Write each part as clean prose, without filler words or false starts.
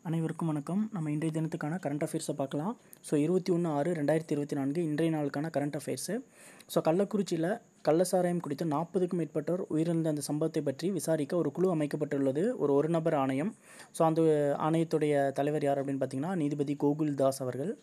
அனைவருக்கும் வணக்கம். நம்ம இன்றைய தினத்துக்கான கரண்ட் அஃபேர்ஸை பார்க்கலாம். ஸோ 21/6/2024 இன்றைய நாளுக்கான கரண்ட் அஃபேர்ஸு. ஸோ கள்ளக்குறிச்சியில் கள்ளசாராயம் குடித்த 40க்கும் மேற்பட்டோர் உயிரிழந்த அந்த சம்பவத்தை பற்றி விசாரிக்க ஒரு குழு அமைக்கப்பட்டுள்ளது. ஒரு நபர் ஆணையம். ஸோ அந்த ஆணையத்துடைய தலைவர் யார் அப்படின்னு பார்த்தீங்கன்னா நீதிபதி கோகுல் தாஸ் அவர்கள்.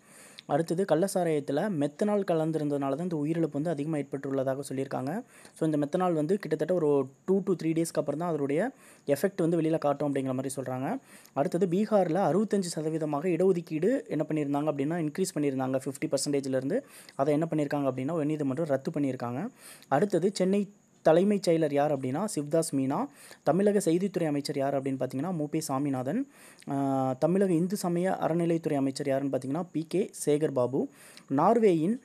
அடுத்தது கள்ளசாராயத்தில் மெத்தனால் கலந்துருந்ததுனால தான் இந்த உயிரிழப்பு வந்து அதிகமாக ஏற்பட்டுள்ளதாக சொல்லியிருக்காங்க. ஸோ இந்த மெத்தனால் வந்து கிட்டத்தட்ட ஒரு 2 to 3 டேஸ்க்கு அப்புறம் தான் அதனுடைய எஃபெக்ட் வந்து வெளியில் காட்டும் அப்படிங்கிற மாதிரி சொல்கிறாங்க. அடுத்தது பீகாரில் 65% இடஒதுக்கீடு என்ன பண்ணியிருந்தாங்க அப்படின்னா இன்க்ரீஸ் பண்ணியிருந்தாங்க 50%. அதை என்ன பண்ணியிருக்காங்க அப்படின்னா உயர்நீதிமன்றம் ரத்து பண்ணியிருக்காங்க. அடுத்தது சென்னை தலைமைச் செயலர் யார் அப்படின்னா சிவ்தாஸ் மீனா. தமிழக செய்தித்துறை அமைச்சர் யார் அப்படின்னு பார்த்தீங்கன்னா மு.பி. சாமிநாதன். தமிழக இந்து சமய அறநிலைத்துறை அமைச்சர் யாருன்னு பார்த்தீங்கன்னா பி.கே. சேகர் பாபு. நார்வேயின்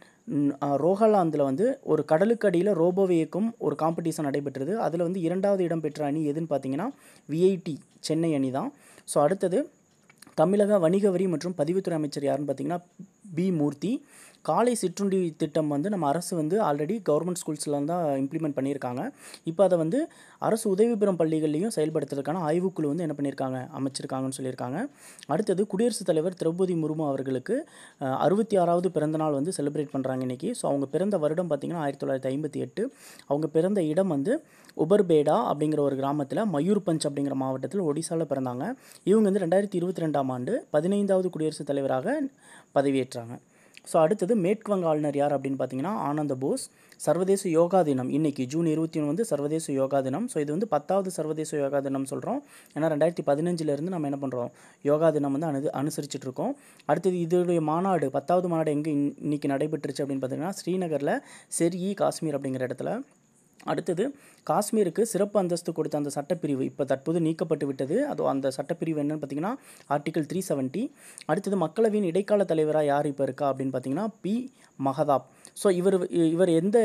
ரோஹலாந்தில் வந்து ஒரு கடலுக்கு அடியில் ரோபோவை இயக்கும் ஒரு காம்படிஷன் நடைபெற்றது. அதில் வந்து 2வது இடம் பெற்ற அணி எதுன்னு பார்த்தீங்கன்னா விஐடி சென்னை அணி தான். ஸோ அடுத்தது தமிழக வணிக வரி மற்றும் பதிவுத்துறை அமைச்சர் யாருன்னு பார்த்தீங்கன்னா பி. மூர்த்தி. காலை சிற்றுண்டி திட்டம் வந்து நம்ம அரசு வந்து ஆல்ரெடி கவர்மெண்ட் ஸ்கூல்ஸில் தான் இம்ப்ளிமெண்ட் பண்ணியிருக்காங்க. இப்போ அதை வந்து அரசு உதவி பெறும் பள்ளிகள்லையும் செயல்படுத்துறதுக்கான ஆய்வுக்குழு வந்து என்ன பண்ணியிருக்காங்க அமைச்சிருக்காங்கன்னு சொல்லியிருக்காங்க. அடுத்தது குடியரசுத் தலைவர் திரௌபதி முர்மு அவர்களுக்கு 66வது பிறந்தநாள் வந்து செலிப்ரேட் பண்ணுறாங்க இன்றைக்கி. ஸோ அவங்க பிறந்த வருடம் பார்த்திங்கன்னா 1958. அவங்க பிறந்த இடம் வந்து உபர்பேடா அப்படிங்கிற ஒரு கிராமத்தில் மயூர்பஞ்ச் அப்படிங்கிற மாவட்டத்தில் ஒடிசாவில் பிறந்தாங்க. இவங்க வந்து 2022ஆம் ஆண்டு 15வது குடியரசுத் தலைவராக பதவியேற்றாங்க. ஸோ அடுத்தது மேற்கு வங்க ஆளுநர் யார் அப்படின்னு பார்த்தீங்கன்னா ஆனந்த போஸ். சர்வதேச யோகா தினம் இன்றைக்கி ஜூன் 21 வந்து சர்வதேச யோகா தினம். ஸோ இது வந்து 10வது சர்வதேச யோகா தினம் சொல்கிறோம். ஏன்னா 2015 நம்ம என்ன பண்ணுறோம் யோகா தினம் வந்து அனுசரிச்சுட்ருக்கோம். அடுத்தது இதோடைய மாநாடு 10வது மாநாடு எங்கே இன்றைக்கி நடைபெற்றுச்சு அப்படின்னு பார்த்தீங்கன்னா ஸ்ரீநகரில் காஷ்மீர் அப்படிங்கிற இடத்துல. அடுத்தது காஷ்மீருக்கு சிறப்பு அந்தஸ்து கொடுத்த அந்த சட்டப்பிரிவு இப்போ தற்போது நீக்கப்பட்டு விட்டது. அந்த சட்டப்பிரிவு என்னன்னு பார்த்தீங்கன்னா ஆர்டிகல் 370. அடுத்தது மக்களவையின் இடைக்கால தலைவராக யார் இப்போ இருக்கா அப்படின்னு பார்த்தீங்கன்னா பி. மஹதாப். ஸோ இவர் எந்த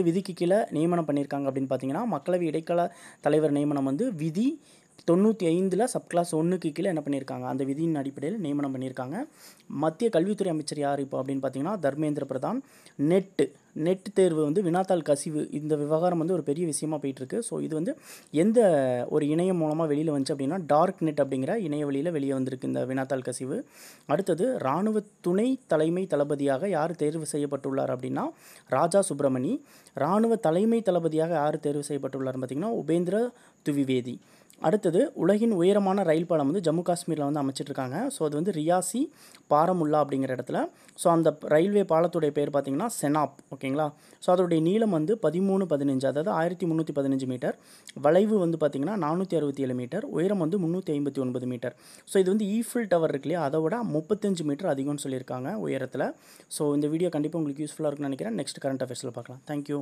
விதிக்கு கீழே நியமனம் பண்ணியிருக்காங்க அப்படின்னு பார்த்தீங்கன்னா மக்களவை இடைக்கால தலைவர் நியமனம் வந்து விதி 95 சப்கிளாஸ் 1க்கு கீழே என்ன பண்ணியிருக்காங்க அந்த விதியின் அடிப்படையில் நியமனம் பண்ணியிருக்காங்க. மத்திய கல்வித்துறை அமைச்சர் யார் இப்போ அப்படின்னு பார்த்தீங்கன்னா தர்மேந்திர பிரதான். நெட் தேர்வு வந்து வினாத்தாள் கசிவு இந்த விவகாரம் வந்து ஒரு பெரிய விஷயமா போயிட்டுருக்கு. ஸோ இது வந்து எந்த ஒரு இணையம் மூலமாக வெளியில் வந்துச்சு அப்படின்னா டார்க் நெட் அப்படிங்கிற இணைய வழியில் வெளியே வந்திருக்கு இந்த வினாத்தாள் கசிவு. அடுத்தது இராணுவ துணை தலைமை தளபதியாக யார் தேர்வு செய்யப்பட்டுள்ளார் அப்படின்னா ராஜா சுப்ரமணி. இராணுவ தலைமை தளபதியாக யார் தேர்வு செய்யப்பட்டுள்ளார் பார்த்தீங்கன்னா உபேந்திர துவிவேதி. அடுத்தது உலகின் உயரமான ரயில் பாலம் வந்து ஜம்மு காஷ்மீரில் வந்து அமைச்சிட்ருக்காங்க. ஸோ அது வந்து ரியாசி பாரமுல்லா அப்படிங்கிற இடத்துல. ஸோ அந்த ரயில்வே பாலத்துடைய பேர் பார்த்திங்கன்னா செனாப். ஓகேங்களா. ஸோ அதோடைய நீளம் வந்து 1315 அதாவது 1315 மீட்டர். வளைவு வந்து பார்த்திங்கன்னா 467 மீட்டர். உயரம் வந்து 359 மீட்டர். ஸோ இது வந்து ஈஃபில் டவர் இருக்கு இல்லையா அதை விட 35 மீட்டர் அதிகம்னு சொல்லியிருக்காங்க உயரத்தில். ஸோ இந்த வீடியோ கண்டிப்பாக உங்களுக்கு யூஸ்ஃபுல்லாக இருக்குன்னு நினைக்கிறேன். நெக்ஸ்ட் கரண்ட் அஃபேர்ஸில் பார்க்கலாம். தேங்க்யூ.